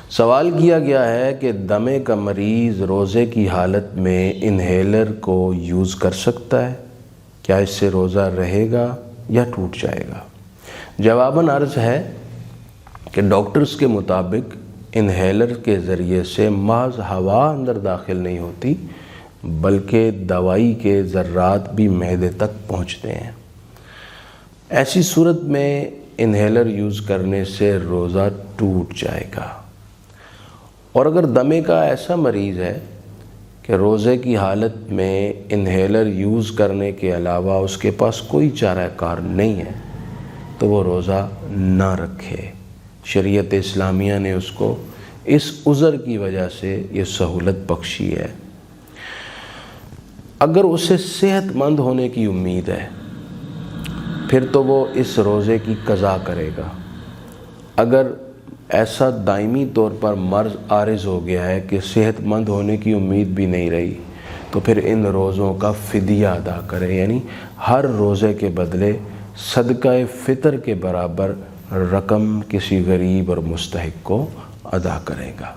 سوال کیا گیا ہے کہ دمے کا مریض روزے کی حالت میں انہیلر کو یوز کر سکتا ہے؟ کیا اس سے روزہ رہے گا یا ٹوٹ جائے گا؟ جواباً عرض ہے کہ ڈاکٹرز کے مطابق انہیلر کے ذریعے سے محض ہوا اندر داخل نہیں ہوتی بلکہ دوائی کے ذرات بھی معدے تک پہنچتے ہیں۔ ایسی صورت میں انہیلر یوز کرنے سے روزہ ٹوٹ جائے گا۔ اور اگر دمے کا ایسا مریض ہے کہ روزے کی حالت میں انہیلر یوز کرنے کے علاوہ اس کے پاس کوئی چارہ کار نہیں ہے تو وہ روزہ نہ رکھے۔ شریعت اسلامیہ نے اس کو اس عذر کی وجہ سے یہ سہولت بخشی ہے۔ اگر اسے صحت مند ہونے کی امید ہے پھر تو وہ اس روزے کی قضا کرے گا۔ اگر ایسا دائمی طور پر مرض عارض ہو گیا ہے کہ صحت مند ہونے کی امید بھی نہیں رہی تو پھر ان روزوں کا فدیہ ادا کرے، یعنی ہر روزے کے بدلے صدقہ فطر کے برابر رقم کسی غریب اور مستحق کو ادا کرے گا۔